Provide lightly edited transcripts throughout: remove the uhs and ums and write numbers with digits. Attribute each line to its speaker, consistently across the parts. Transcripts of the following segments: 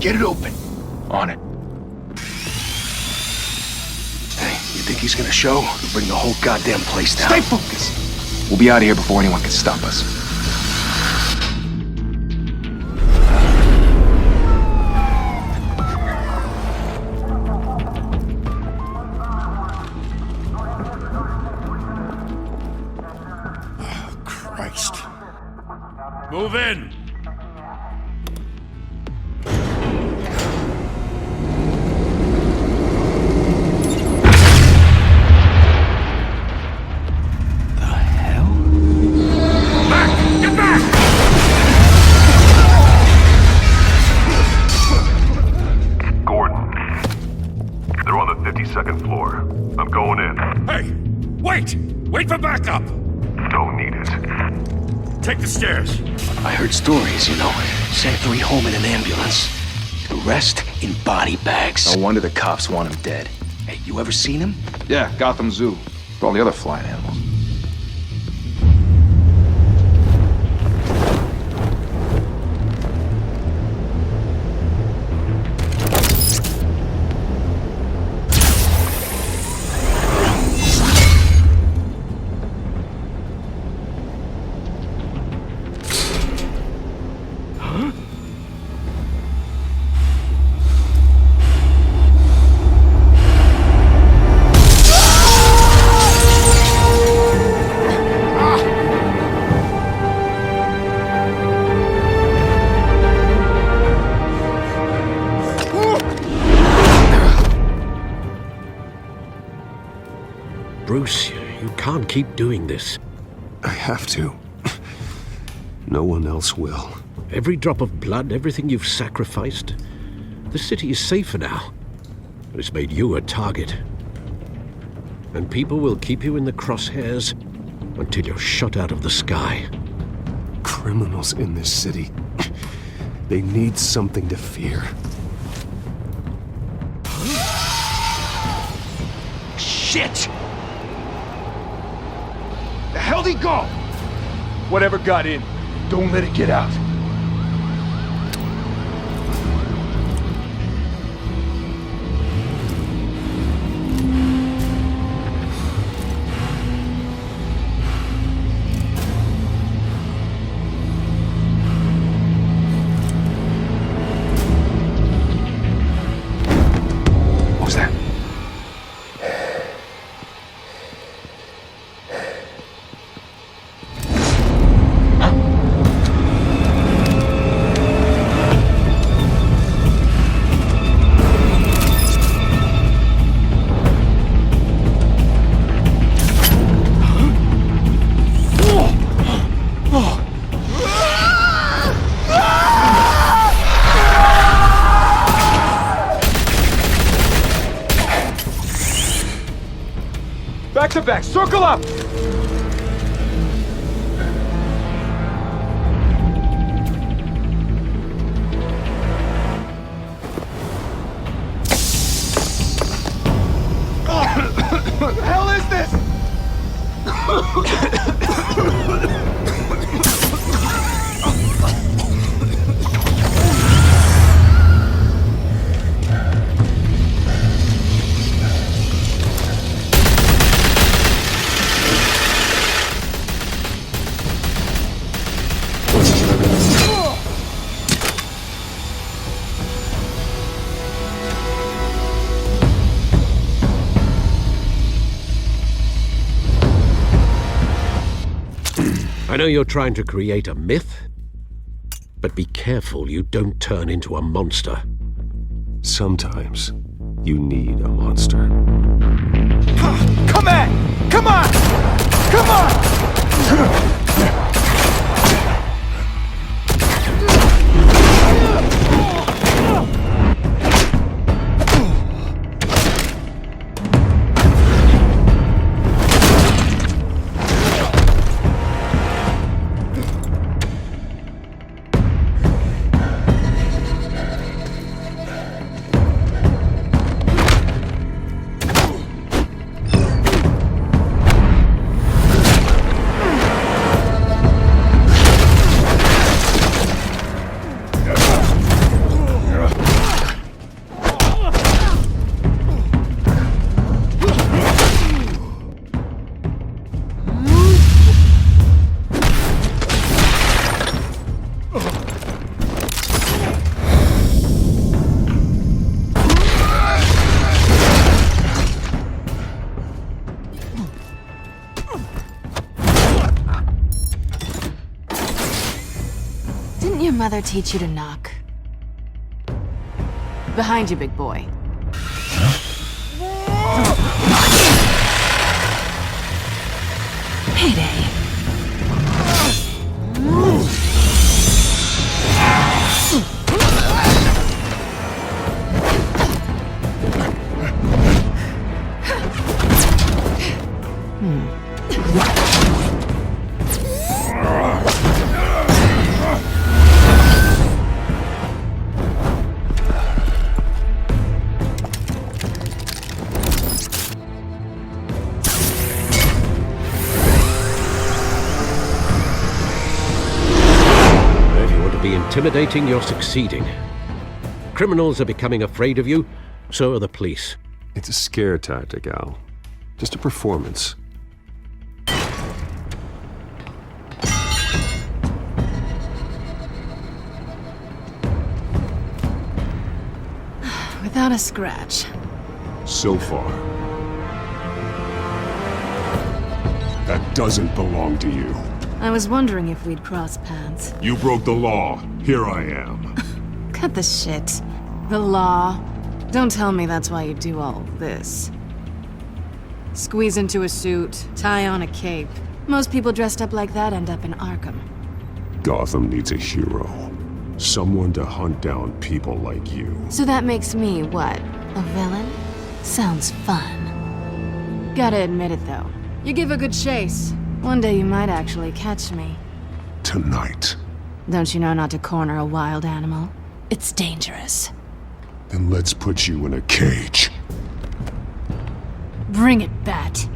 Speaker 1: Get it open.
Speaker 2: On it.
Speaker 1: Hey, you think he's gonna show? He'll bring the whole goddamn place down.
Speaker 2: Stay focused! We'll be out of here before anyone can stop us.
Speaker 1: Oh, Christ.
Speaker 3: Move in!
Speaker 4: Second floor. I'm going in.
Speaker 3: Hey! Wait! Wait for backup!
Speaker 4: Don't need it.
Speaker 3: Take the stairs.
Speaker 1: I heard stories, you know. Sent 3 home in an ambulance. The rest in body bags.
Speaker 2: No wonder the cops want him dead.
Speaker 1: Hey, you ever seen him?
Speaker 2: Yeah, Gotham Zoo. With all the other flying animals.
Speaker 5: Bruce, you can't keep doing this.
Speaker 6: I have to. No one else will.
Speaker 5: Every drop of blood, everything you've sacrificed. The city is safer now. But it's made you a target. And people will keep you in the crosshairs until you're shot out of the sky.
Speaker 6: Criminals in this city. They need something to fear.
Speaker 1: Shit! The hell'd he go?
Speaker 2: Whatever got in, don't let it get out. What was that? Back to back, circle up! What the hell is this?
Speaker 5: I know you're trying to create a myth, but be careful you don't turn into a monster.
Speaker 6: Sometimes you need a monster.
Speaker 2: Come on! Come on! Come on!
Speaker 7: Didn't your mother teach you to knock? Behind you, big boy. Payday.
Speaker 5: Intimidating, you're succeeding. Criminals are becoming afraid of you, so are the police.
Speaker 6: It's a scare tactic, Al. Just a performance.
Speaker 7: Without a scratch.
Speaker 6: So far. That doesn't belong to you.
Speaker 7: I was wondering if we'd cross paths.
Speaker 6: You broke the law. Here I am.
Speaker 7: Cut the shit. The law. Don't tell me that's why you do all this. Squeeze into a suit, tie on a cape. Most people dressed up like that end up in Arkham.
Speaker 6: Gotham needs a hero. Someone to hunt down people like you.
Speaker 7: So that makes me, what, a villain? Sounds fun. Gotta admit it, though. You give a good chase. One day you might actually catch me.
Speaker 6: Tonight.
Speaker 7: Don't you know not to corner a wild animal? It's dangerous.
Speaker 6: Then let's put you in a cage.
Speaker 7: Bring it, Bat.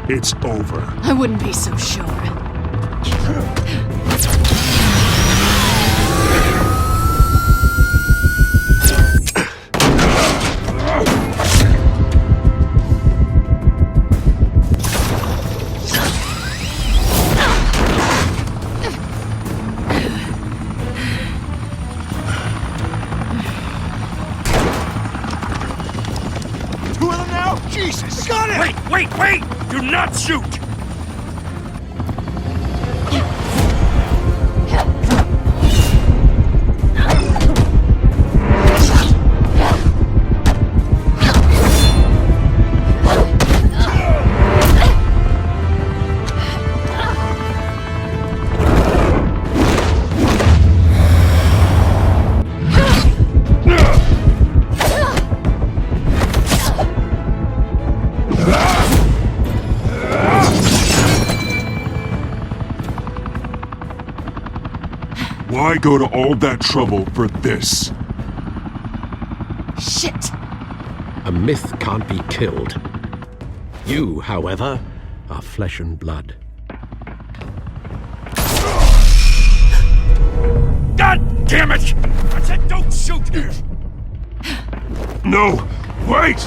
Speaker 6: It's over.
Speaker 7: I wouldn't be so sure.
Speaker 2: Two of them now? Jesus! Got it!
Speaker 3: Wait! Do not shoot!
Speaker 6: Why go to all that trouble for this?
Speaker 7: Shit!
Speaker 5: A myth can't be killed. You, however, are flesh and blood.
Speaker 3: God damn it! I said don't shoot!
Speaker 6: No! Wait!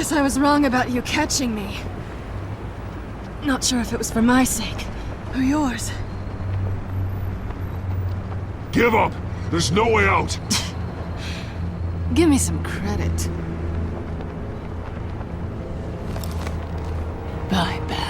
Speaker 7: Guess I was wrong about you catching me. Not sure if it was for my sake, or yours.
Speaker 2: Give up! There's no way out!
Speaker 7: Give me some credit. Bye, Bat.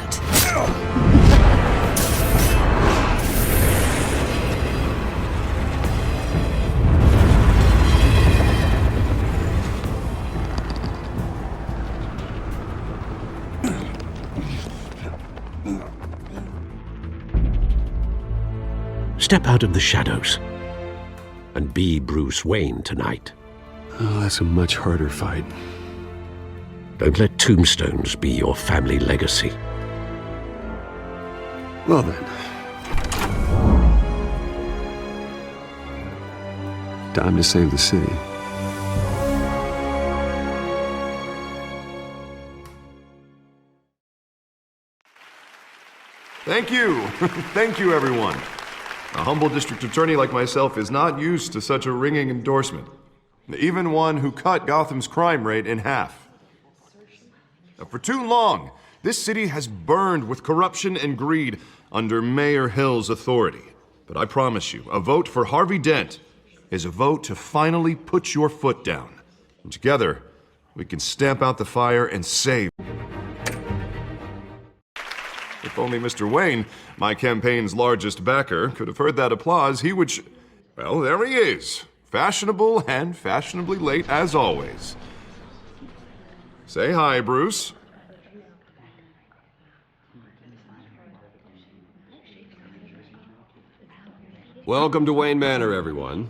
Speaker 5: Step out of the shadows and be Bruce Wayne tonight.
Speaker 6: Oh, that's a much harder fight.
Speaker 5: Don't let tombstones be your family legacy.
Speaker 6: Well then. Time to save the city.
Speaker 8: Thank you. Thank you, everyone. A humble district attorney like myself is not used to such a ringing endorsement. Even one who cut Gotham's crime rate in half. For too long, this city has burned with corruption and greed under Mayor Hill's authority. But I promise you, a vote for Harvey Dent is a vote to finally put your foot down. And together, we can stamp out the fire and save. If only Mr. Wayne, my campaign's largest backer, could have heard that applause, he would well, there he is. Fashionable and fashionably late as always. Say hi, Bruce.
Speaker 9: Welcome to Wayne Manor, everyone.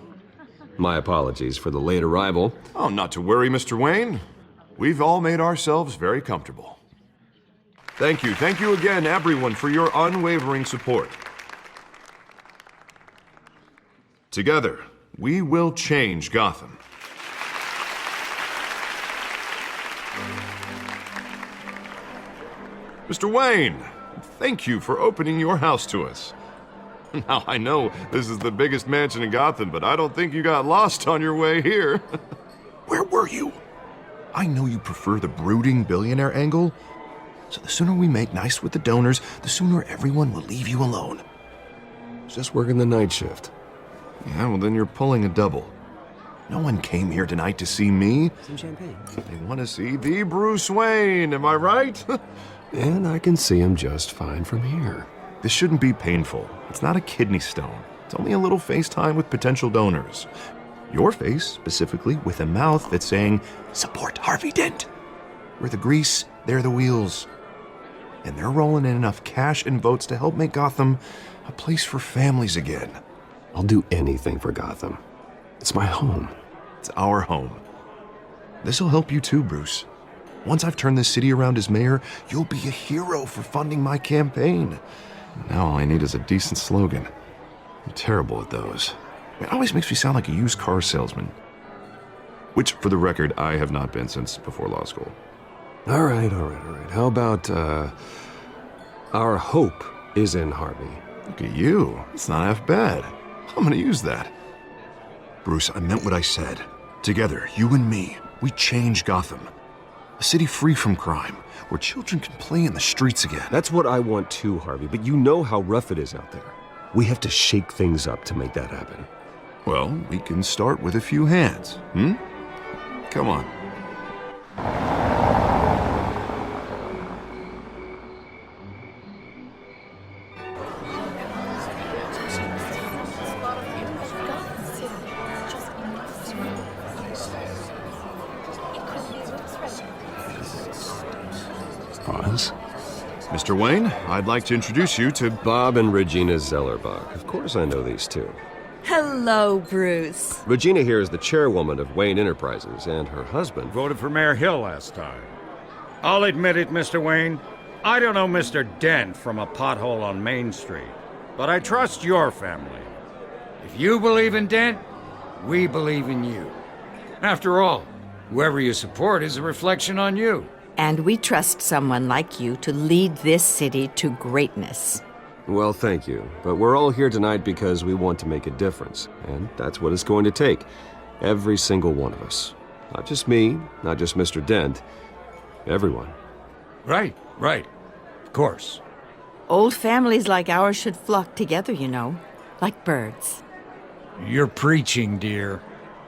Speaker 9: My apologies for the late arrival.
Speaker 8: Oh, not to worry, Mr. Wayne. We've all made ourselves very comfortable. Thank you again, everyone, for your unwavering support. Together, we will change Gotham. Mr. Wayne, thank you for opening your house to us. Now, I know this is the biggest mansion in Gotham, but I don't think you got lost on your way here. Where were you? I know you prefer the brooding billionaire angle, so the sooner we make nice with the donors, the sooner everyone will leave you alone.
Speaker 6: Just working the night shift.
Speaker 8: Yeah, well then you're pulling a double. No one came here tonight to see me.
Speaker 10: Some champagne.
Speaker 8: They want to see the Bruce Wayne, am I right?
Speaker 6: And I can see him just fine from here.
Speaker 8: This shouldn't be painful. It's not a kidney stone. It's only a little FaceTime with potential donors. Your face, specifically, with a mouth that's saying, support Harvey Dent. We're the grease, they're the wheels. And they're rolling in enough cash and votes to help make Gotham a place for families again.
Speaker 6: I'll do anything for Gotham. It's my home.
Speaker 8: It's our home. This'll help you too, Bruce. Once I've turned this city around as mayor, you'll be a hero for funding my campaign. Now all I need is a decent slogan. I'm terrible at those. It always makes me sound like a used car salesman. Which, for the record, I have not been since before law school.
Speaker 6: All right. How about, our hope is in Harvey?
Speaker 8: Look at you. It's not half bad. I'm gonna use that. Bruce, I meant what I said. Together, you and me, we change Gotham. A city free from crime, where children can play in the streets again.
Speaker 6: That's what I want too, Harvey, but you know how rough it is out there. We have to shake things up to make that happen.
Speaker 8: Well, we can start with a few hands, Come on.
Speaker 6: Suas?
Speaker 8: Mr. Wayne, I'd like to introduce you to
Speaker 9: Bob and Regina Zellerbach. Of course I know these two.
Speaker 11: Hello, Bruce.
Speaker 9: Regina here is the chairwoman of Wayne Enterprises, and her husband
Speaker 3: Voted for Mayor Hill last time. I'll admit it, Mr. Wayne. I don't know Mr. Dent from a pothole on Main Street, but I trust your family. If you believe in Dent, we believe in you. After all, whoever you support is a reflection on you.
Speaker 11: And we trust someone like you to lead this city to greatness.
Speaker 9: Well, thank you. But we're all here tonight because we want to make a difference. And that's what it's going to take. Every single one of us. Not just me, not just Mr. Dent, Everyone.
Speaker 3: Right. Of course.
Speaker 11: Old families like ours should flock together, you know, like birds.
Speaker 3: You're preaching, dear.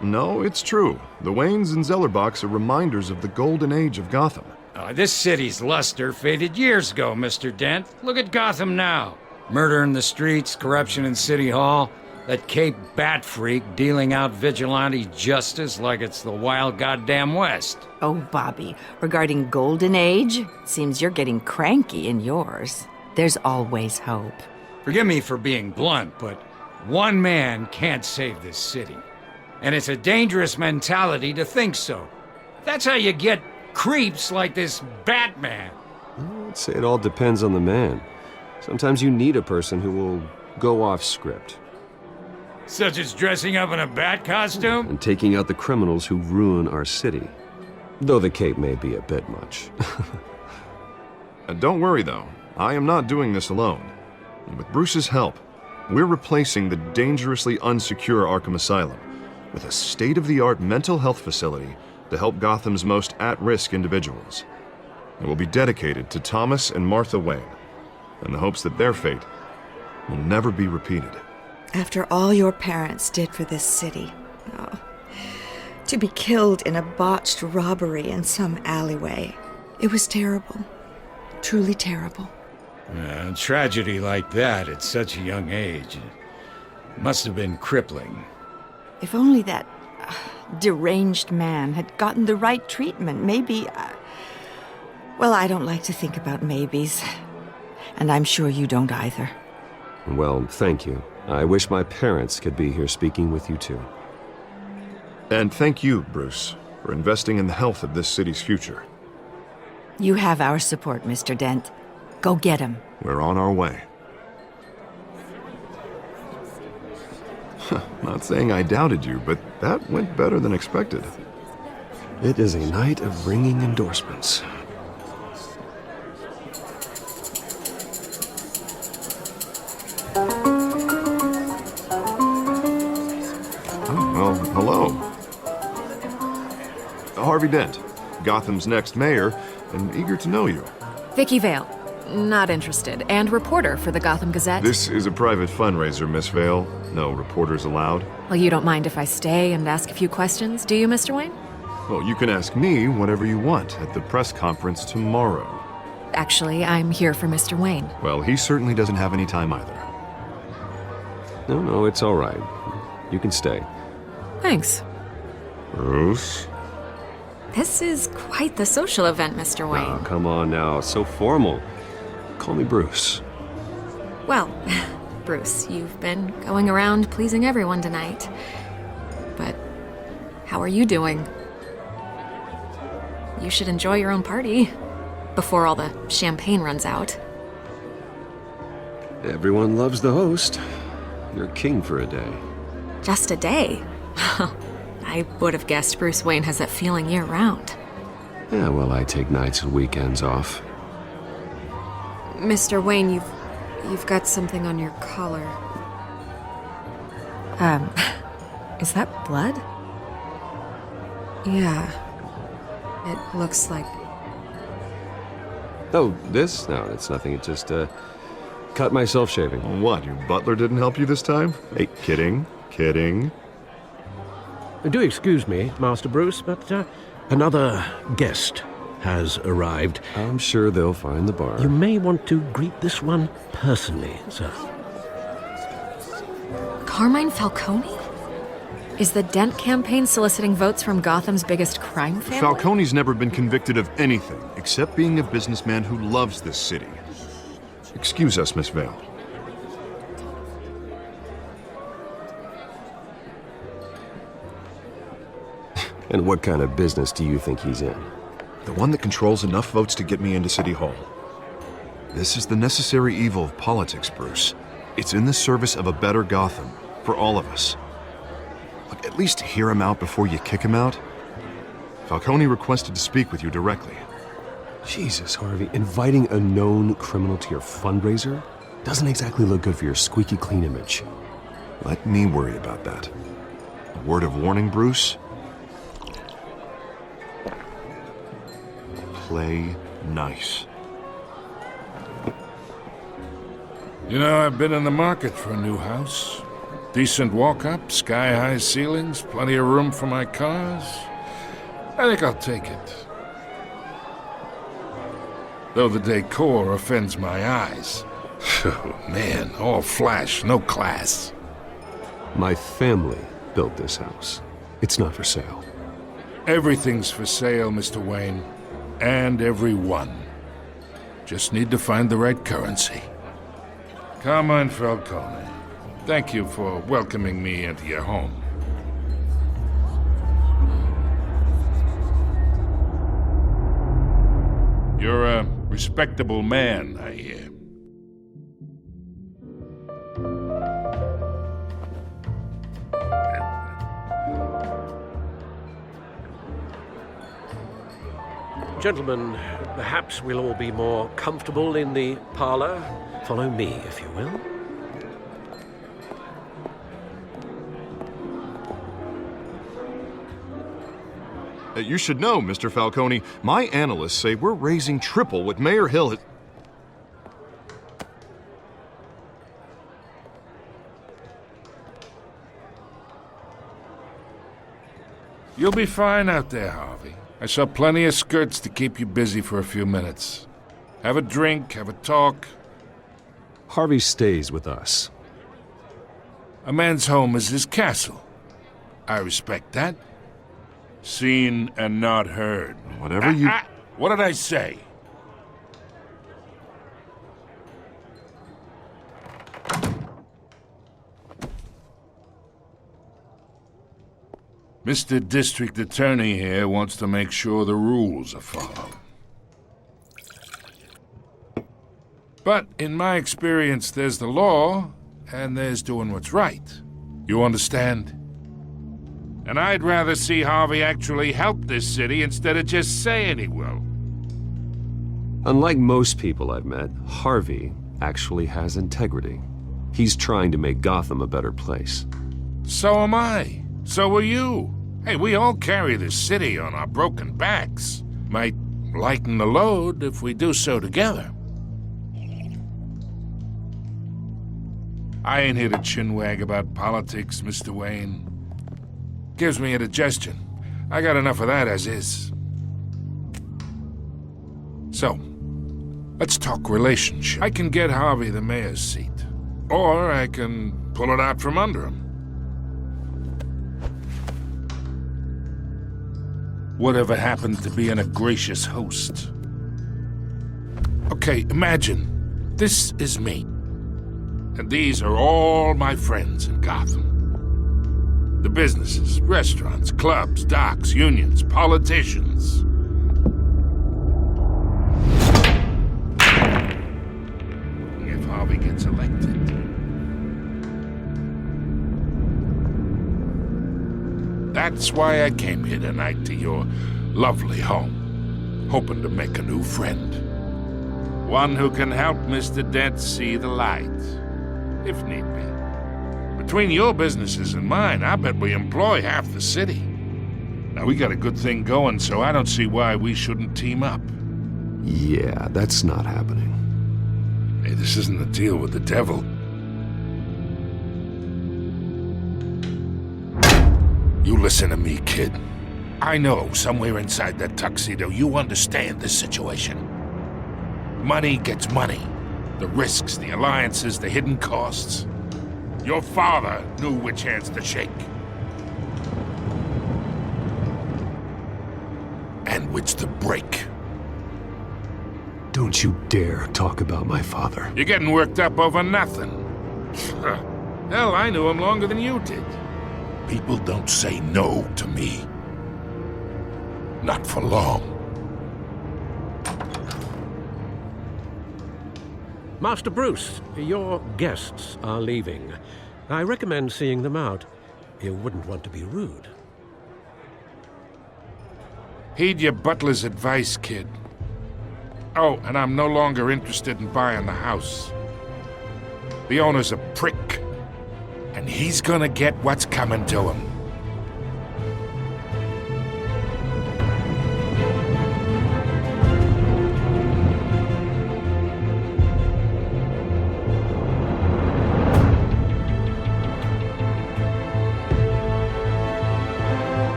Speaker 8: No, it's true. The Waynes and Zellerbachs are reminders of the golden age of Gotham.
Speaker 3: This city's luster faded years ago, Mr. Dent. Look at Gotham now. Murder in the streets, corruption in City Hall, that Cape Bat freak dealing out vigilante justice like it's the wild goddamn West.
Speaker 11: Oh, Bobby, regarding Golden Age, seems you're getting cranky in yours. There's always hope.
Speaker 3: Forgive me for being blunt, but one man can't save this city. And it's a dangerous mentality to think so. That's how you get creeps like this Batman.
Speaker 9: I'd say it all depends on the man. Sometimes you need a person who will go off script.
Speaker 3: Such as dressing up in a bat costume?
Speaker 9: And taking out the criminals who ruin our city. Though the cape may be a bit much.
Speaker 8: Don't worry, though. I am not doing this alone. And with Bruce's help, we're replacing the dangerously unsecure Arkham Asylum with a state-of-the-art mental health facility to help Gotham's most at-risk individuals. It will be dedicated to Thomas and Martha Wayne, in the hopes that their fate will never be repeated.
Speaker 10: After all your parents did for this city, to be killed in a botched robbery in some alleyway, it was terrible. Truly terrible.
Speaker 3: A tragedy like that at such a young age must have been crippling.
Speaker 11: If only that deranged man had gotten the right treatment, maybe... well, I don't like to think about maybes. And I'm sure you don't either.
Speaker 9: Well, thank you. I wish my parents could be here speaking with you too.
Speaker 8: And thank you, Bruce, for investing in the health of this city's future.
Speaker 11: You have our support, Mr. Dent. Go get him.
Speaker 8: We're on our way. Not saying I doubted you, but that went better than expected.
Speaker 6: It is a night of ringing endorsements.
Speaker 8: Well, hello. Harvey Dent, Gotham's next mayor, and eager to know you.
Speaker 7: Vicky Vale. Not interested. And reporter for the Gotham Gazette.
Speaker 8: This is a private fundraiser, Miss Vale. No reporters allowed.
Speaker 7: Well, you don't mind if I stay and ask a few questions, do you, Mr. Wayne?
Speaker 8: Well, you can ask me whatever you want at the press conference tomorrow.
Speaker 7: Actually, I'm here for Mr. Wayne.
Speaker 8: Well, he certainly doesn't have any time either.
Speaker 9: No, it's all right. You can stay.
Speaker 7: Thanks.
Speaker 8: Bruce?
Speaker 7: This is quite the social event, Mr. Wayne.
Speaker 9: Oh, come on now. So formal. Call me Bruce.
Speaker 7: Well, Bruce, you've been going around pleasing everyone tonight. But how are you doing? You should enjoy your own party before all the champagne runs out.
Speaker 9: Everyone loves the host. You're king for a day.
Speaker 7: Just a day? I would have guessed Bruce Wayne has that feeling year-round.
Speaker 9: Yeah, well, I take nights and weekends off.
Speaker 7: Mr. Wayne, you've got something on your collar. Is that blood? Yeah. It looks like...
Speaker 9: Oh, this? No, it's nothing. It just, cut myself shaving.
Speaker 8: What, your butler didn't help you this time? Hey, kidding.
Speaker 5: Do excuse me, Master Bruce, but another guest has arrived.
Speaker 9: I'm sure they'll find the bar.
Speaker 5: You may want to greet this one personally, sir.
Speaker 7: Carmine Falcone? Is the Dent campaign soliciting votes from Gotham's biggest crime family?
Speaker 8: Falcone's never been convicted of anything except being a businessman who loves this city. Excuse us, Miss Vale.
Speaker 9: And what kind of business do you think he's in?
Speaker 8: The one that controls enough votes to get me into City Hall. This is the necessary evil of politics, Bruce. It's in the service of a better Gotham, for all of us. Look, at least hear him out before you kick him out. Falcone requested to speak with you directly.
Speaker 6: Jesus, Harvey, inviting a known criminal to your fundraiser doesn't exactly look good for your squeaky clean image.
Speaker 8: Let me worry about that. A word of warning, Bruce? play nice.
Speaker 12: You know, I've been in the market for a new house. Decent walk-up, sky-high ceilings, plenty of room for my cars. I think I'll take it. Though the decor offends my eyes. Oh, man, all flash, no class.
Speaker 6: My family built this house. It's not for sale.
Speaker 12: Everything's for sale, Mr. Wayne. And everyone. Just need to find the right currency. Carmine Falcone, thank you for welcoming me into your home. You're a respectable man, I hear.
Speaker 5: Gentlemen, perhaps we'll all be more comfortable in the parlor. Follow me, if you will.
Speaker 8: You should know, Mr. Falcone, my analysts say we're raising triple what Mayor Hill has...
Speaker 12: You'll be fine out there, Harvey. I saw plenty of skirts to keep you busy for a few minutes. Have a drink, have a talk.
Speaker 6: Harvey stays with us.
Speaker 12: A man's home is his castle. I respect that. Seen and not heard.
Speaker 8: Whatever you...
Speaker 12: What did I say? Mr. District Attorney here wants to make sure the rules are followed. But in my experience, there's the law, and there's doing what's right. You understand? And I'd rather see Harvey actually help this city instead of just saying he will.
Speaker 6: Unlike most people I've met, Harvey actually has integrity. He's trying to make Gotham a better place.
Speaker 12: So am I. So are you. Hey, we all carry this city on our broken backs. Might lighten the load if we do so together. I ain't here to chinwag about politics, Mr. Wayne. Gives me indigestion. I got enough of that as is. So, let's talk relationship. I can get Harvey the mayor's seat. Or I can pull it out from under him. Whatever happened to being a gracious host? Okay, imagine, this is me. And these are all my friends in Gotham. The businesses, restaurants, clubs, docks, unions, politicians. If Harvey gets elected. That's why I came here tonight to your lovely home, hoping to make a new friend. One who can help Mr. Dent see the light, if need be. Between your businesses and mine, I bet we employ half the city. Now, we got a good thing going, so I don't see why we shouldn't team up.
Speaker 6: Yeah, that's not happening.
Speaker 12: Hey, this isn't a deal with the devil. You listen to me, kid. I know somewhere inside that tuxedo you understand this situation. Money gets money. The risks, the alliances, the hidden costs. Your father knew which hands to shake. And which to break.
Speaker 6: Don't you dare talk about my father.
Speaker 12: You're getting worked up over nothing. Hell, I knew him longer than you did. People don't say no to me. Not for long.
Speaker 5: Master Bruce, your guests are leaving. I recommend seeing them out. You wouldn't want to be rude.
Speaker 12: Heed your butler's advice, kid. Oh, and I'm no longer interested in buying the house. The owner's a prick. And he's gonna get what's coming to him.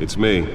Speaker 9: It's me.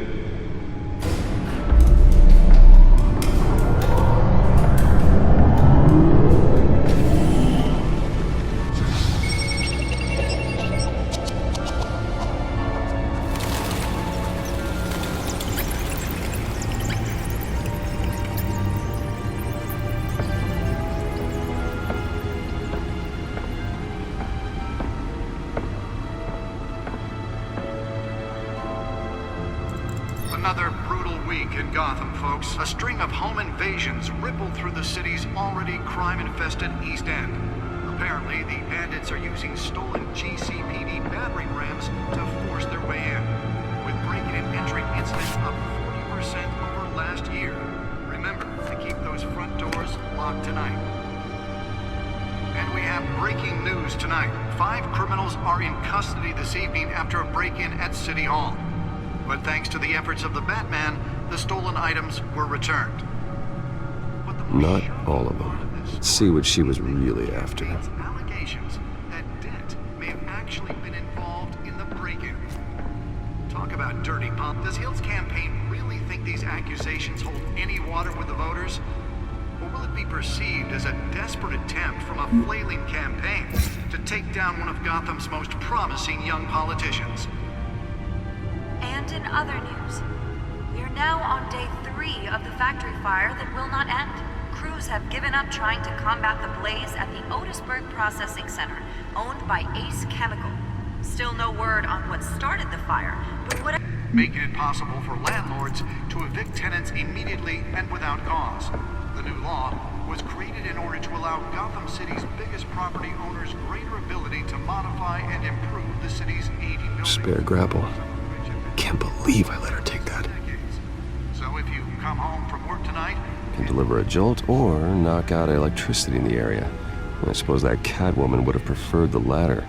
Speaker 13: Another brutal week in Gotham, folks. A string of home invasions rippled through the city's already crime-infested East End. Apparently, the bandits are using stolen GCPD battering rams to force their way in, with breaking and entering incidents up 40% over last year. Remember to keep those front doors locked tonight. And we have breaking news tonight. 5 criminals are in custody this evening after a break-in at City Hall. But thanks to the efforts of the Batman, the stolen items were returned.
Speaker 9: Not all of them. Let's see what she was really after.
Speaker 13: Allegations that Dent may have actually been involved in the break-in. Talk about dirty pump. Does Hill's campaign really think these accusations hold any water with the voters? Or will it be perceived as a desperate attempt from a flailing campaign to take down one of Gotham's most promising young politicians?
Speaker 14: And in other news, we are now on day 3 of the factory fire that will not end. Crews have given up trying to combat the blaze at the Otisburg Processing Center, owned by Ace Chemical. Still no word on what started the fire, but what...
Speaker 13: Making it possible for landlords to evict tenants immediately and without cause. The new law was created in order to allow Gotham City's biggest property owners greater ability to modify and improve the city's aging buildings.
Speaker 9: Spare grapple. Can't believe I let her take that.
Speaker 13: So if you come home from work tonight...
Speaker 9: Can deliver a jolt or knock out electricity in the area. I suppose that Catwoman would have preferred the latter.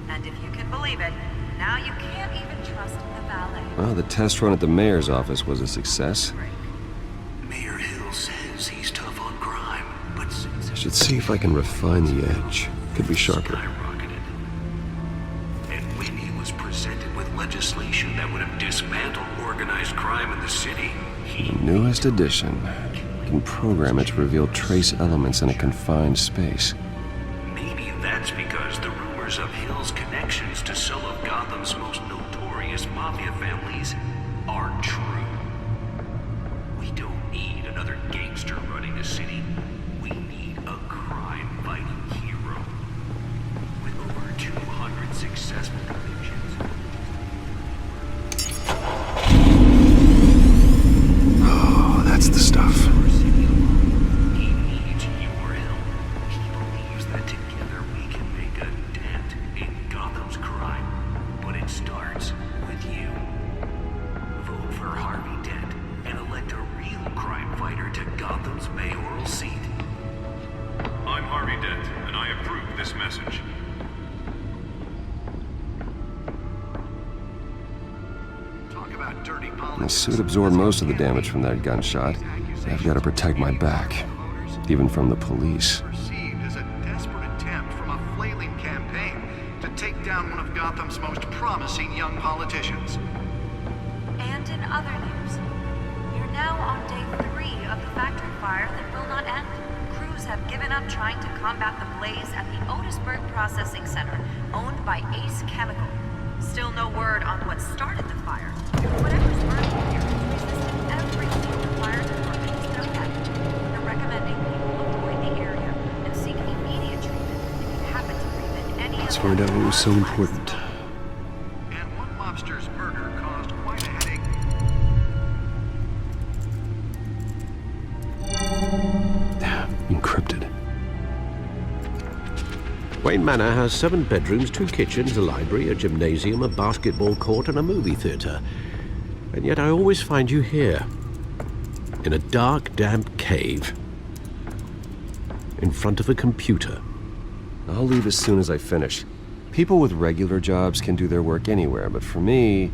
Speaker 14: And if you can believe it, now you can't even trust the valet.
Speaker 9: Well, the test run at the mayor's office was a success.
Speaker 1: Mayor Hill says he's tough on crime, but since...
Speaker 9: I should see if I can refine the edge. Could be sharper.
Speaker 1: Presented with legislation that would have dismantled organized crime in the city.
Speaker 9: Newest edition. Can program it to reveal trace elements in a confined space.
Speaker 1: Maybe that's because the rumors of Hill's connections to some of Gotham's most notorious mafia families aren't true. We don't need another gangster running the city. We need a crime-fighting hero. With over 200 successful convictions.
Speaker 9: Oh, that's the stuff.
Speaker 1: He needs your help. He believes that together we can make a dent in Gotham's crime. But it starts with you. Vote for Harvey Dent and elect a real crime fighter to Gotham's mayoral seat.
Speaker 15: I'm Harvey Dent, and I approve this message.
Speaker 9: My suit absorbed most of the damage from that gunshot. I've got to protect my back, even from the police.
Speaker 13: Perceived as a desperate attempt from a flailing campaign to take down one of Gotham's most promising young politicians.
Speaker 14: And in other news, we are now on day 3 of the factory fire that will not end. Crews have given up trying to combat the blaze at the Otisburg Processing Center, owned by Ace Chemical. Still no word on what started the fire. Whatever's burning here is resistant everything the fire department has thrown at it. They're recommending people avoid the area and seek immediate treatment if you happen to breathe in any
Speaker 9: Let's find out what was so important.
Speaker 13: And one mobster's murder caused quite a headache.
Speaker 5: Encrypted. Wayne Manor has 7 bedrooms, 2 kitchens, a library, a gymnasium, a basketball court, and a movie theater. And yet I always find you here, in a dark, damp cave, in front of a computer.
Speaker 9: I'll leave as soon as I finish. People with regular jobs can do their work anywhere, but for me,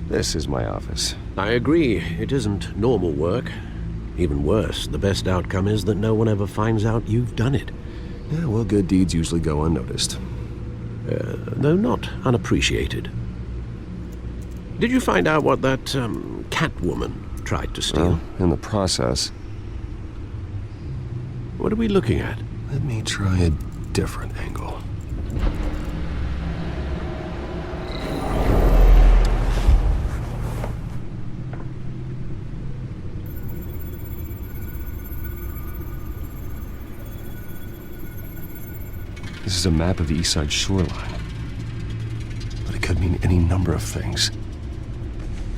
Speaker 9: this is my office.
Speaker 5: I agree. It isn't normal work. Even worse, the best outcome is that no one ever finds out you've done it.
Speaker 9: Yeah, well, good deeds usually go unnoticed.
Speaker 5: Though not unappreciated. Did you find out what that, Catwoman tried to steal?
Speaker 6: Well, in the process.
Speaker 5: What are we looking at?
Speaker 6: Let me try a different angle. This is a map of the East Side shoreline. But it could mean any number of things.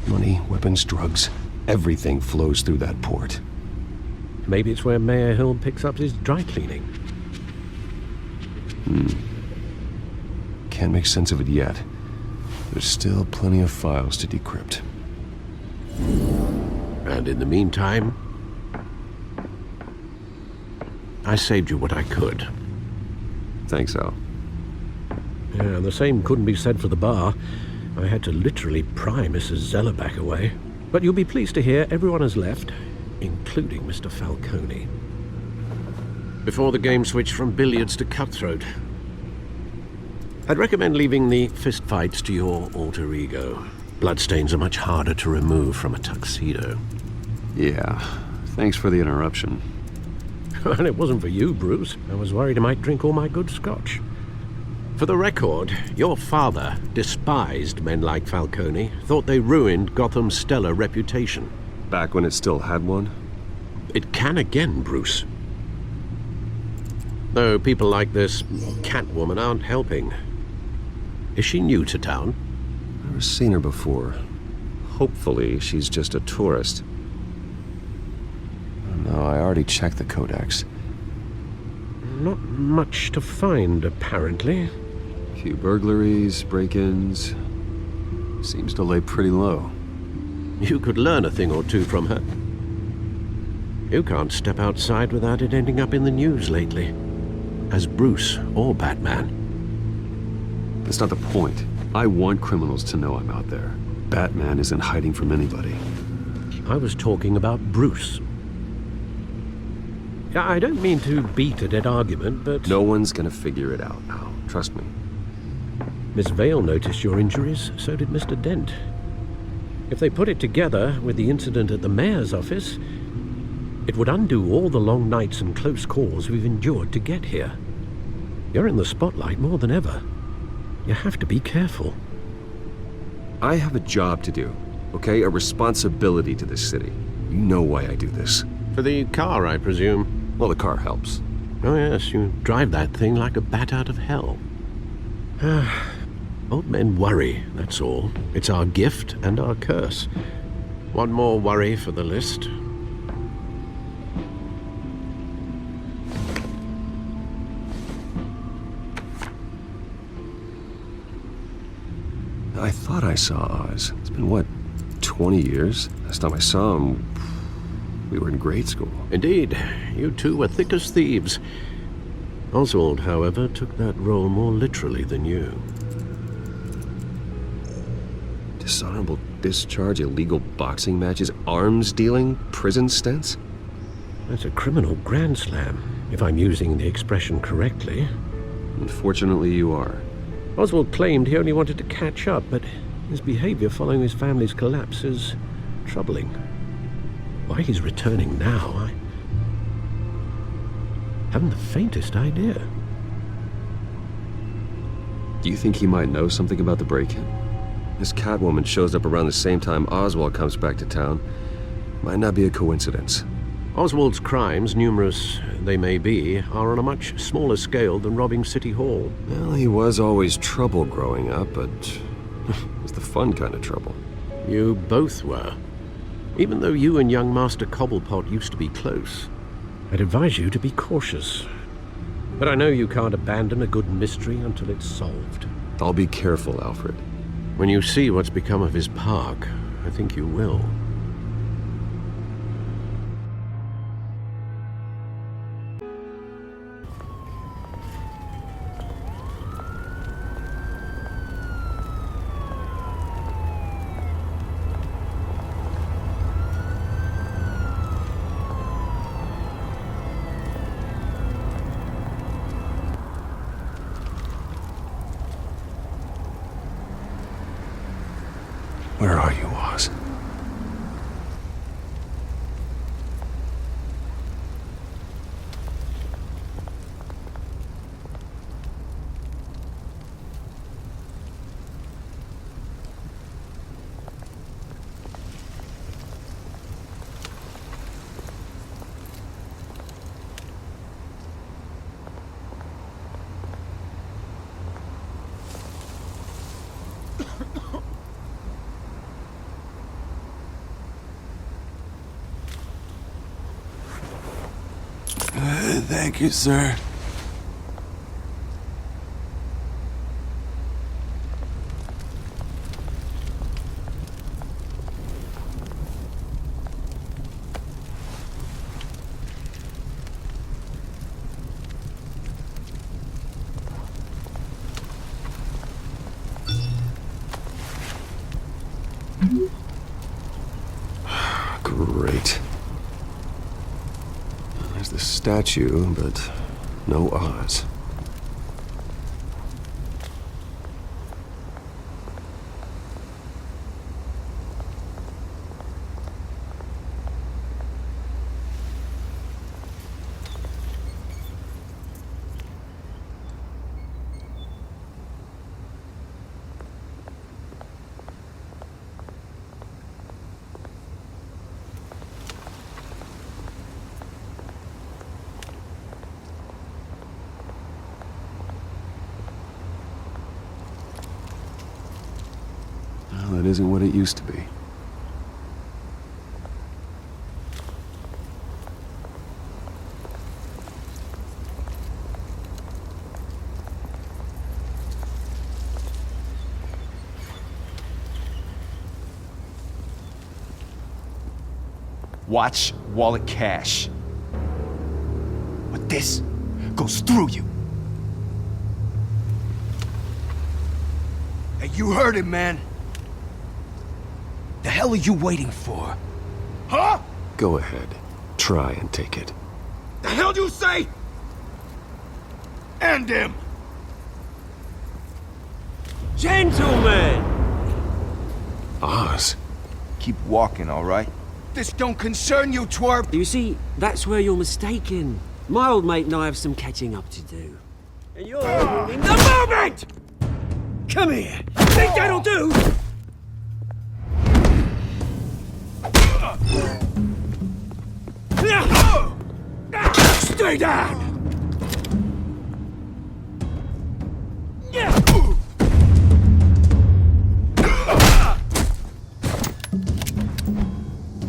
Speaker 6: Money, weapons, drugs, everything flows through that port.
Speaker 5: Maybe it's where Mayor Hill picks up his dry cleaning.
Speaker 6: Can't make sense of it yet. There's still plenty of files to decrypt.
Speaker 5: And in the meantime, I saved you what I could.
Speaker 6: Thanks, Al.
Speaker 5: Yeah, the same couldn't be said for the bar. I had to literally pry Mrs. Zellerback away. But you'll be pleased to hear everyone has left, including Mr. Falcone. Before the game switched from billiards to cutthroat. I'd recommend leaving the fistfights to your alter ego. Bloodstains are much harder to remove from a tuxedo.
Speaker 6: Yeah, thanks for the interruption.
Speaker 5: And it wasn't for you, Bruce. I was worried I might drink all my good scotch. For the record, your father despised men like Falcone, thought they ruined Gotham's stellar reputation.
Speaker 6: Back when it still had one?
Speaker 5: It can again, Bruce. Though people like this Catwoman aren't helping. Is she new to town?
Speaker 6: Never seen her before. Hopefully, she's just a tourist. No, I already checked the codex.
Speaker 5: Not much to find, apparently.
Speaker 6: Few burglaries, break-ins. Seems to lay pretty low.
Speaker 5: You could learn a thing or two from her. You can't step outside without it ending up in the news lately. As Bruce or Batman.
Speaker 6: That's not the point. I want criminals to know I'm out there. Batman isn't hiding from anybody.
Speaker 5: I was talking about Bruce. I don't mean to beat a dead argument, but...
Speaker 6: No one's gonna figure it out now. Trust me.
Speaker 5: Miss Vale noticed your injuries, so did Mr. Dent. If they put it together with the incident at the mayor's office, it would undo all the long nights and close calls we've endured to get here. You're in the spotlight more than ever. You have to be careful.
Speaker 6: I have a job to do, okay? A responsibility to this city. You know why I do this.
Speaker 5: For the car, I presume.
Speaker 6: Well, the car helps.
Speaker 5: Oh yes, you drive that thing like a bat out of hell. Old men worry, that's all. It's our gift and our curse. One more worry for the list.
Speaker 6: I thought I saw Oz. It's been, what, 20 years? Last time I saw him, we were in grade school.
Speaker 5: Indeed. You two were thick as thieves. Oswald, however, took that role more literally than you.
Speaker 6: Dishonorable discharge, illegal boxing matches, arms dealing, prison stints?
Speaker 5: That's a criminal grand slam, if I'm using the expression correctly.
Speaker 6: Unfortunately, you are.
Speaker 5: Oswald claimed he only wanted to catch up, but his behavior following his family's collapse is troubling. Why he's returning now, I haven't the faintest idea.
Speaker 6: Do you think he might know something about the break-in? This Catwoman shows up around the same time Oswald comes back to town. Might not be a coincidence.
Speaker 5: Oswald's crimes, numerous they may be, are on a much smaller scale than robbing City Hall.
Speaker 6: Well, he was always trouble growing up, but it was the fun kind of trouble.
Speaker 5: You both were. Even though you and young Master Cobblepot used to be close. I'd advise you to be cautious. But I know you can't abandon a good mystery until it's solved.
Speaker 6: I'll be careful, Alfred.
Speaker 5: When you see what's become of his park, I think you will.
Speaker 6: Where are you, Oz?
Speaker 2: Thank you, sir.
Speaker 6: Great. There's the statue, but no Oz. Well, that isn't what it used to be.
Speaker 2: Watch wallet cash. But this goes through you. Hey, you heard it, man. The hell are you waiting for? Huh?
Speaker 6: Go ahead. Try and take it.
Speaker 2: The hell do you say? End him!
Speaker 16: Gentlemen!
Speaker 6: Oz.
Speaker 2: Keep walking, all right? This don't concern you, twerp!
Speaker 16: You see, that's where you're mistaken. My old mate and I have some catching up to do. And you're ruining the moment! Come here! Think that'll do? Stay down!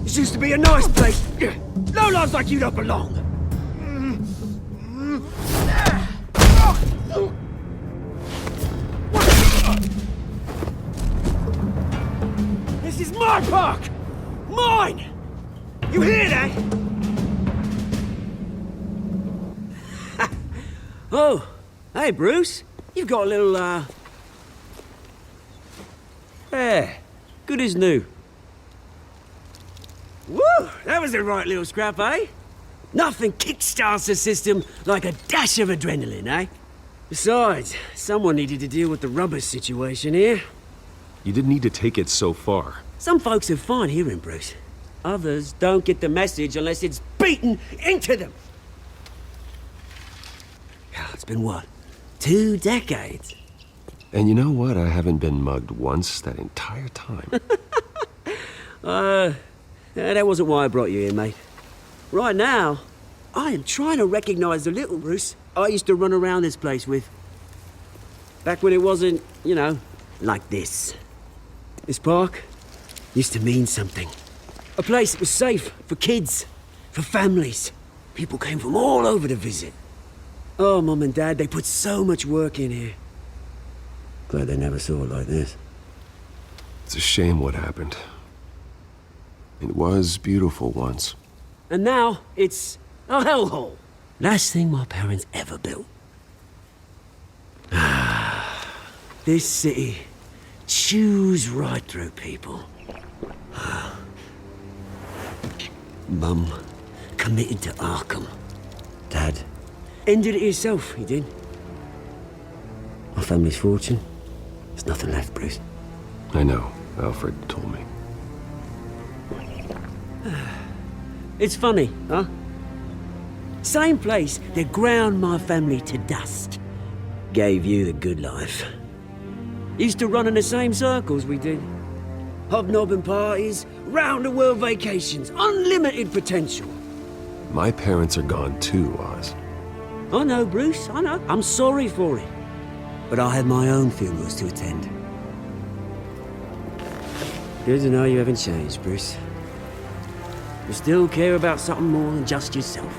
Speaker 16: This used to be a nice place. Lowlifes like you don't belong. This is my park! Mine! You hear that? Oh, hey, Bruce. You've got a little, yeah, good as new. Woo! That was a right little scrap, eh? Nothing kickstarts the system like a dash of adrenaline, eh? Besides, someone needed to deal with the rubber situation here.
Speaker 6: You didn't need to take it so far.
Speaker 16: Some folks are fine hearing, Bruce. Others don't get the message unless it's beaten into them. It's been, what, 2 decades?
Speaker 6: And you know what? I haven't been mugged once that entire time.
Speaker 16: That wasn't why I brought you here, mate. Right now, I am trying to recognize the little Bruce I used to run around this place with. Back when it wasn't, you know, like this. This park used to mean something. A place that was safe for kids, for families. People came from all over to visit. Oh, Mum and Dad, they put so much work in here. Glad they never saw it like this.
Speaker 6: It's a shame what happened. It was beautiful once.
Speaker 16: And now, it's a hellhole. Last thing my parents ever built. This city chews right through people. Mum committed to Arkham. Dad ended it himself, he did. My family's fortune, there's nothing left, Bruce.
Speaker 6: I know. Alfred told me.
Speaker 16: It's funny, huh? Same place that ground my family to dust. Gave you the good life. Used to run in the same circles we did. Hobnobbing parties, round-the-world vacations, unlimited potential.
Speaker 6: My parents are gone too, Oz.
Speaker 16: I know, Bruce, I know. I'm sorry for it. But I had my own funerals to attend. Good to know you haven't changed, Bruce. You still care about something more than just yourself.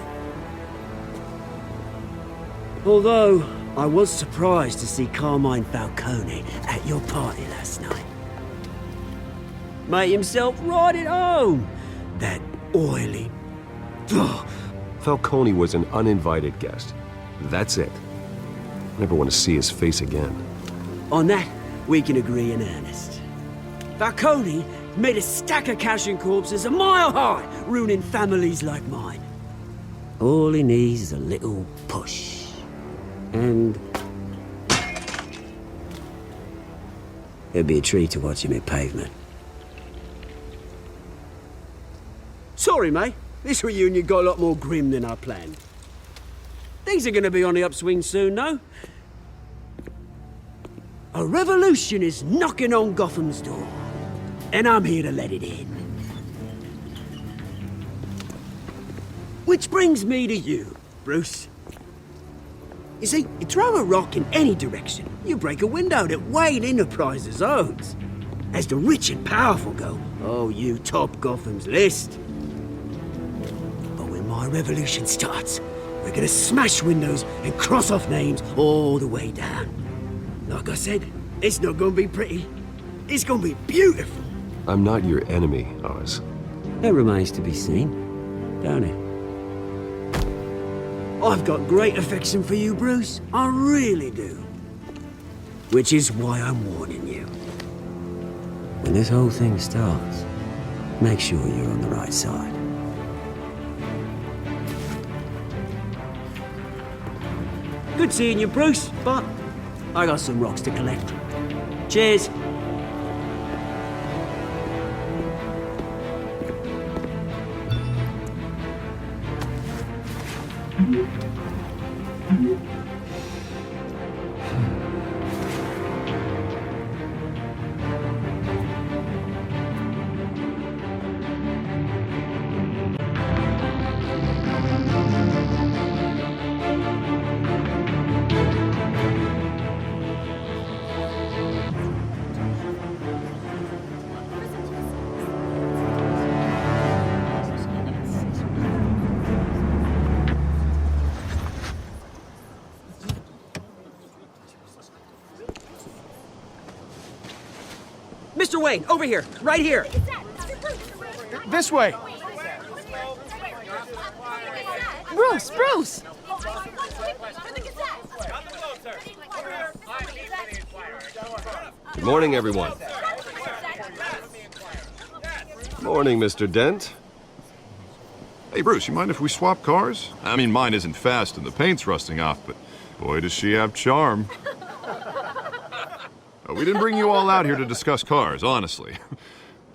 Speaker 16: Although, I was surprised to see Carmine Falcone at your party last night. Made himself right at home. That oily... Ugh.
Speaker 6: Falcone was an uninvited guest. That's it. Never want to see his face again.
Speaker 16: On that, we can agree in earnest. Falcone made a stack of cash and corpses a mile high, ruining families like mine. All he needs is a little push. And... it'd be a treat to watch him hit pavement. Sorry, mate. This reunion got a lot more grim than I planned. Things are gonna be on the upswing soon, though. A revolution is knocking on Gotham's door. And I'm here to let it in. Which brings me to you, Bruce. You see, you throw a rock in any direction, you break a window that Wayne Enterprises owns. As the rich and powerful go, oh, you top Gotham's list. But when my revolution starts, we're gonna smash windows and cross off names all the way down. Like I said, it's not gonna be pretty. It's gonna be beautiful.
Speaker 6: I'm not your enemy, Oz.
Speaker 16: That remains to be seen, don't it? I've got great affection for you, Bruce. I really do. Which is why I'm warning you. When this whole thing starts, make sure you're on the right side. Good seeing you, Bruce, but I got some rocks to collect. Cheers. Mr. Wayne, over here, right here.
Speaker 2: This way.
Speaker 7: Bruce, Bruce!
Speaker 6: Good morning, everyone. Morning, Mr. Dent.
Speaker 8: Hey, Bruce, you mind if we swap cars? I mean, mine isn't fast and the paint's rusting off, but boy, does she have charm. We didn't bring you all out here to discuss cars, honestly.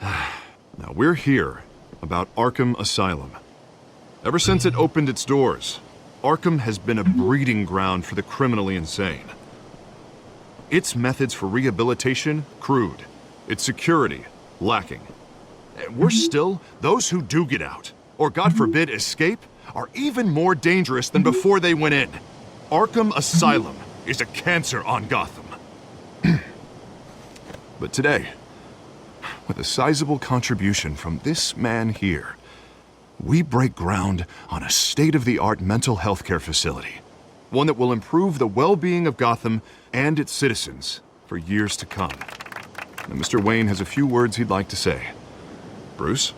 Speaker 8: Now, we're here about Arkham Asylum. Ever since it opened its doors, Arkham has been a breeding ground for the criminally insane. Its methods for rehabilitation, crude. Its security, lacking. Worse still, those who do get out, or God forbid escape, are even more dangerous than before they went in. Arkham Asylum is a cancer on Gotham. But today, with a sizable contribution from this man here, we break ground on a state-of-the-art mental health care facility. One that will improve the well-being of Gotham and its citizens for years to come. Now, Mr. Wayne has a few words he'd like to say. Bruce?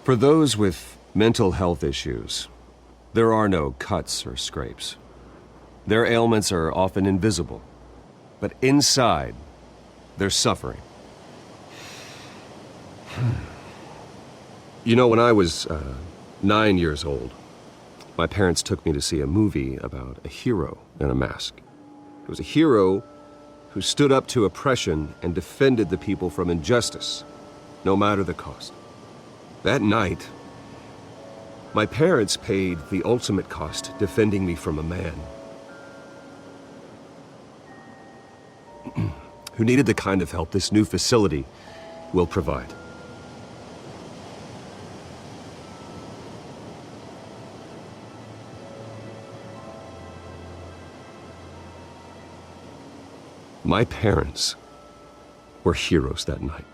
Speaker 6: For those with mental health issues, there are no cuts or scrapes. Their ailments are often invisible, but inside, they're suffering. You know, when I was 9 years old, My parents took me to see a movie about a hero in a mask. It was a hero who stood up to oppression and defended the people from injustice, no matter the cost. That night, my parents paid the ultimate cost defending me from a man who needed the kind of help this new facility will provide. My parents were heroes that night,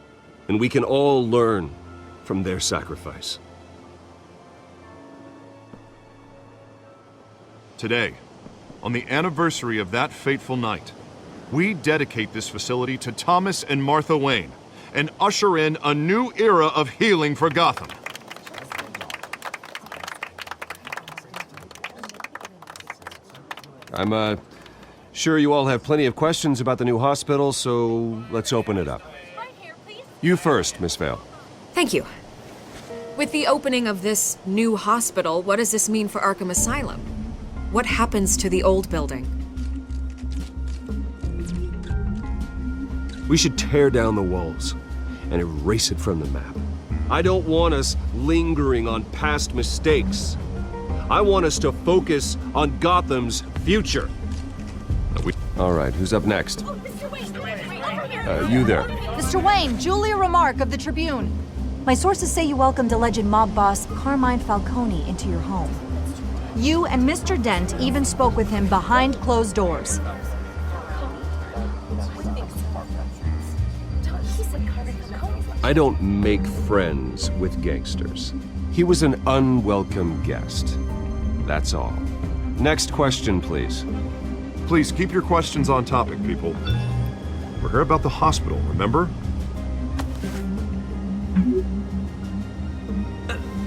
Speaker 6: and we can all learn from their sacrifice.
Speaker 8: Today, on the anniversary of that fateful night, we dedicate this facility to Thomas and Martha Wayne and usher in a new era of healing for Gotham.
Speaker 6: I'm, sure you all have plenty of questions about the new hospital, so let's open it up. You first, Miss Vale.
Speaker 17: Thank you. With the opening of this new hospital, what does this mean for Arkham Asylum? What happens to the old building?
Speaker 6: We should tear down the walls and erase it from the map. I don't want us lingering on past mistakes. I want us to focus on Gotham's future. All right, who's up next? You there.
Speaker 18: Mr. Wayne, Julia Remark of the Tribune. My sources say you welcomed alleged mob boss Carmine Falcone into your home. You and Mr. Dent even spoke with him behind closed doors.
Speaker 6: I don't make friends with gangsters. He was an unwelcome guest. That's all. Next question, please.
Speaker 8: Please keep your questions on topic, people. We're here about the hospital, remember?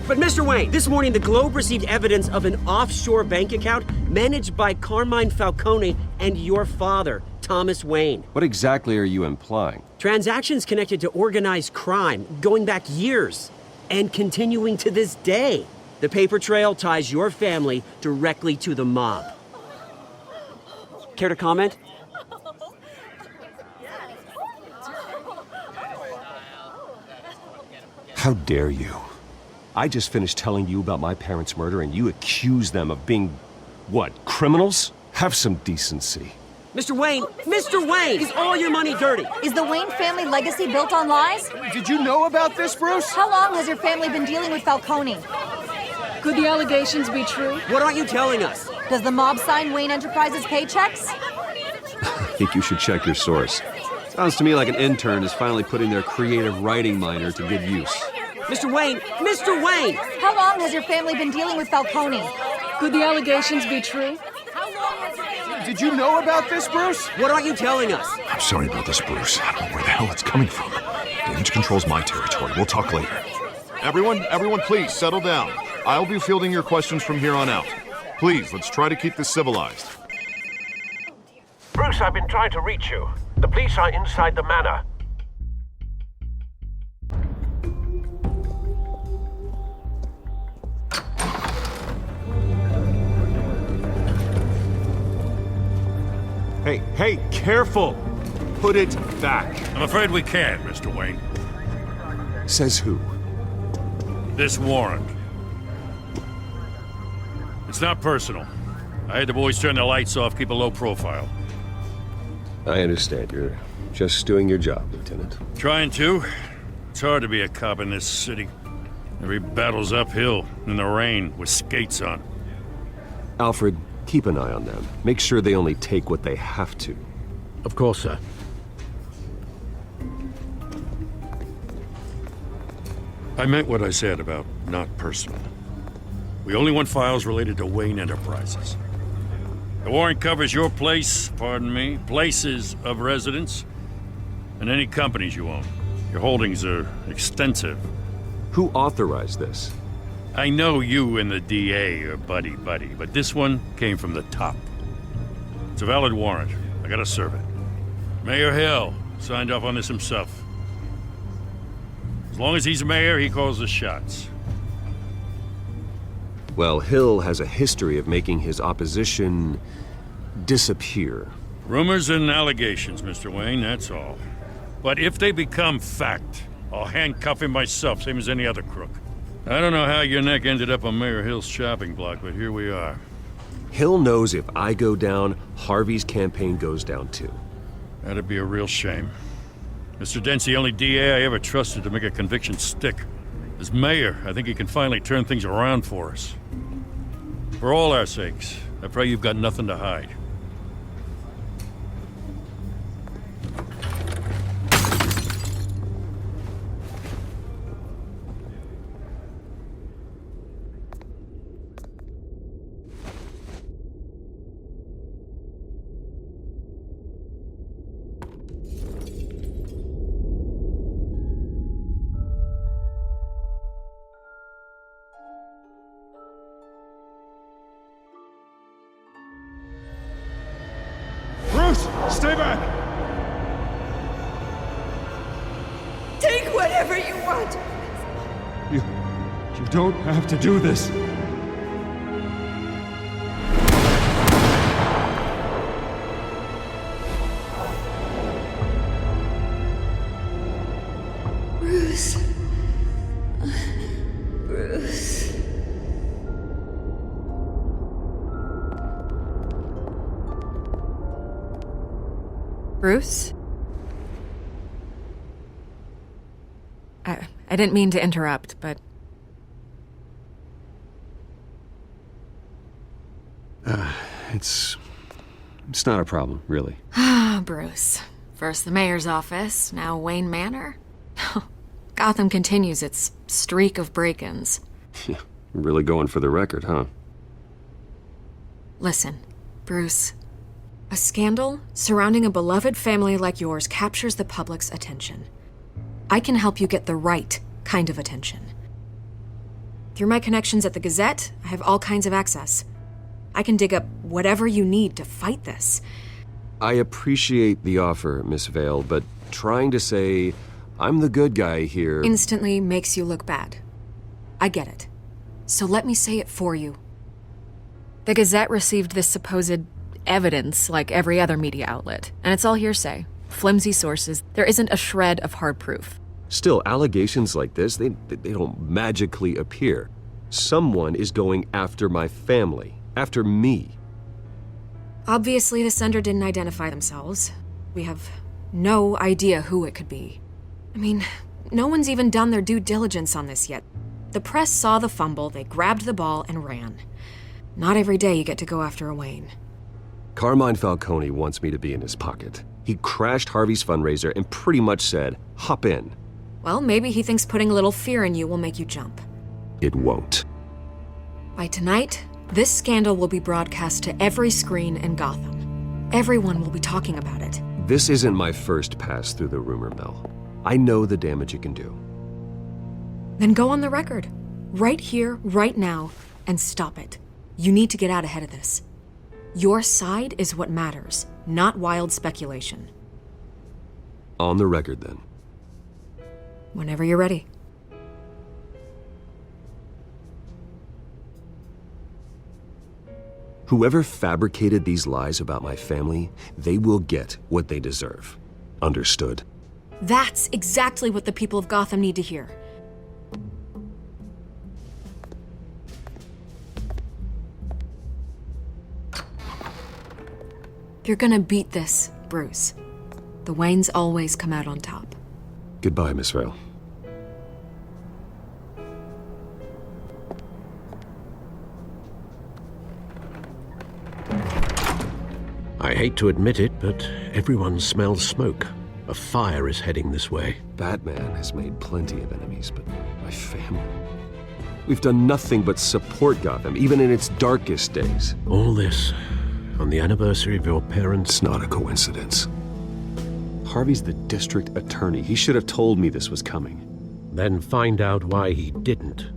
Speaker 16: But Mr. Wayne, this morning the Globe received evidence of an offshore bank account managed by Carmine Falcone and your father, Thomas Wayne.
Speaker 6: What exactly are you implying?
Speaker 16: Transactions connected to organized crime, going back years, and continuing to this day. The paper trail ties your family directly to the mob. Care to comment?
Speaker 6: How dare you? I just finished telling you about my parents' murder and you accuse them of being, what, criminals? Have some decency.
Speaker 16: Mr. Wayne! Mr. Wayne! Is all your money dirty?
Speaker 18: Is the Wayne family legacy built on lies?
Speaker 2: Did you know about this, Bruce?
Speaker 18: How long has your family been dealing with Falcone?
Speaker 17: Could the allegations be true?
Speaker 16: What aren't you telling us?
Speaker 18: Does the mob sign Wayne Enterprises paychecks?
Speaker 6: I think you should check your source. Sounds to me like an intern is finally putting their creative writing minor to good use.
Speaker 16: Mr. Wayne! Mr. Wayne!
Speaker 18: How long has your family been dealing with Falcone?
Speaker 17: Could the allegations be true?
Speaker 2: Did you know about this, Bruce?
Speaker 16: What aren't you telling us?
Speaker 8: I'm sorry about this, Bruce. I don't know where the hell it's coming from. Damage control's my territory. We'll talk later. Everyone, please settle down. I'll be fielding your questions from here on out. Please, let's try to keep this civilized.
Speaker 5: Bruce, I've been trying to reach you. The police are inside the manor.
Speaker 6: Hey, careful! Put it back.
Speaker 3: I'm afraid we can't, Mr. Wayne.
Speaker 6: Says who?
Speaker 3: This warrant. It's not personal. I had the boys turn the lights off, keep a low profile.
Speaker 6: I understand. You're just doing your job, Lieutenant.
Speaker 3: Trying to. It's hard to be a cop in this city. Every battle's uphill, in the rain, with skates on.
Speaker 6: Alfred, keep an eye on them. Make sure they only take what they have to.
Speaker 5: Of course, sir.
Speaker 3: I meant what I said about not personal. We only want files related to Wayne Enterprises. The warrant covers your place, places of residence, and any companies you own. Your holdings are extensive.
Speaker 6: Who authorized this?
Speaker 3: I know you and the DA are buddy-buddy, but this one came from the top. It's a valid warrant. I gotta serve it. Mayor Hill signed off on this himself. As long as he's mayor, he calls the shots.
Speaker 6: Well, Hill has a history of making his opposition disappear.
Speaker 19: Rumors and allegations, Mr. Wayne, that's all. But if they become fact, I'll handcuff him myself, same as any other crook. I don't know how your neck ended up on Mayor Hill's shopping block, but here we are.
Speaker 6: Hill knows if I go down, Harvey's campaign goes down too.
Speaker 19: That'd be a real shame. Mr. Dent's the only DA I ever trusted to make a conviction stick. As mayor, I think he can finally turn things around for us. For all our sakes, I pray you've got nothing to hide.
Speaker 2: Stay back!
Speaker 10: Take whatever you want!
Speaker 2: You don't have to do this.
Speaker 10: Bruce. Bruce.
Speaker 17: Bruce? I didn't mean to interrupt, but...
Speaker 6: It's not a problem, really.
Speaker 17: Ah, Bruce. First the mayor's office, now Wayne Manor. Gotham continues its streak of break-ins.
Speaker 6: Yeah, really going for the record, huh?
Speaker 17: Listen, Bruce. A scandal surrounding a beloved family like yours captures the public's attention. I can help you get the right kind of attention. Through my connections at the Gazette, I have all kinds of access. I can dig up whatever you need to fight this.
Speaker 6: I appreciate the offer, Miss Vale, but trying to say I'm the good guy here...
Speaker 17: instantly makes you look bad. I get it. So let me say it for you. The Gazette received this supposed evidence like every other media outlet, and it's all hearsay. Flimsy sources. There isn't a shred of hard proof.
Speaker 6: Still, allegations like this, they don't magically appear. Someone is going after my family, after me.
Speaker 17: Obviously, the sender didn't identify themselves. We have no idea who it could be. I mean, no one's even done their due diligence on this yet. The press saw the fumble, they grabbed the ball and ran. Not every day you get to go after a Wayne.
Speaker 6: Carmine Falcone wants me to be in his pocket. He crashed Harvey's fundraiser and pretty much said, hop in.
Speaker 17: Well, maybe he thinks putting a little fear in you will make you jump.
Speaker 6: It won't.
Speaker 17: By tonight, this scandal will be broadcast to every screen in Gotham. Everyone will be talking about it.
Speaker 6: This isn't my first pass through the rumor mill. I know the damage it can do.
Speaker 17: Then go on the record. Right here, right now, and stop it. You need to get out ahead of this. Your side is what matters, not wild speculation.
Speaker 6: On the record, then.
Speaker 17: Whenever you're ready.
Speaker 6: Whoever fabricated these lies about my family, they will get what they deserve. Understood?
Speaker 17: That's exactly what the people of Gotham need to hear. You're gonna beat this, Bruce. The Waynes always come out on top.
Speaker 6: Goodbye, Miss Vale.
Speaker 5: I hate to admit it, but everyone smells smoke. A fire is heading this way.
Speaker 6: Batman has made plenty of enemies, but my family... We've done nothing but support Gotham, even in its darkest days.
Speaker 5: All this on the anniversary of your parents'...
Speaker 6: It's not a coincidence. Harvey's the district attorney. He should have told me this was coming.
Speaker 5: Then find out why he didn't.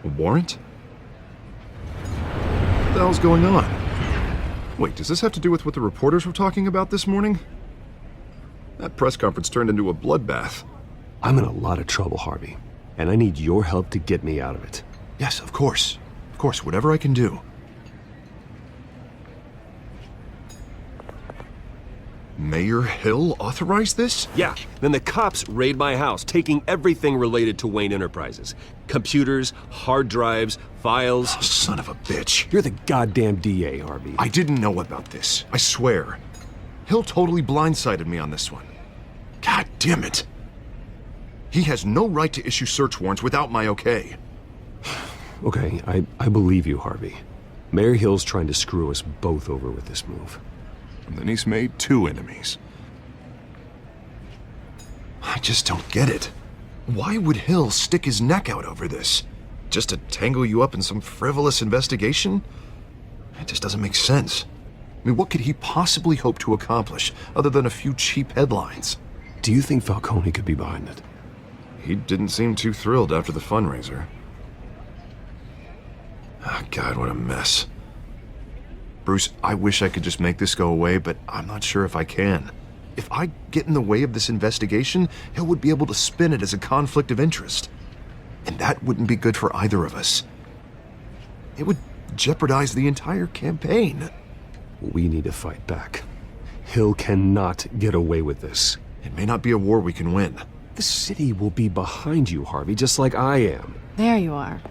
Speaker 8: A warrant? What the hell's going on? Wait, does this have to do with what the reporters were talking about this morning? That press conference turned into a bloodbath.
Speaker 6: I'm in a lot of trouble, Harvey, and I need your help to get me out of it.
Speaker 8: Yes, of course. Of course, whatever I can do. Mayor Hill authorized this?
Speaker 6: Yeah, then the cops raid my house, taking everything related to Wayne Enterprises. Computers, hard drives, files.
Speaker 8: Oh, son of a bitch.
Speaker 6: You're the goddamn DA, Harvey.
Speaker 8: I didn't know about this. I swear. Hill totally blindsided me on this one. God damn it. He has no right to issue search warrants without my okay.
Speaker 6: Okay, I believe you, Harvey. Mayor Hill's trying to screw us both over with this move.
Speaker 8: And then he's made 2 enemies. I just don't get it. Why would Hill stick his neck out over this? Just to tangle you up in some frivolous investigation? It just doesn't make sense. I mean, what could he possibly hope to accomplish other than a few cheap headlines?
Speaker 6: Do you think Falcone could be behind it?
Speaker 8: He didn't seem too thrilled after the fundraiser. Oh, God, what a mess. Bruce, I wish I could just make this go away, but I'm not sure if I can. If I get in the way of this investigation, Hill would be able to spin it as a conflict of interest. And that wouldn't be good for either of us. It would jeopardize the entire campaign.
Speaker 6: We need to fight back. Hill cannot get away with this.
Speaker 8: It may not be a war we can win.
Speaker 6: The city will be behind you, Harvey, just like I am.
Speaker 7: There you are.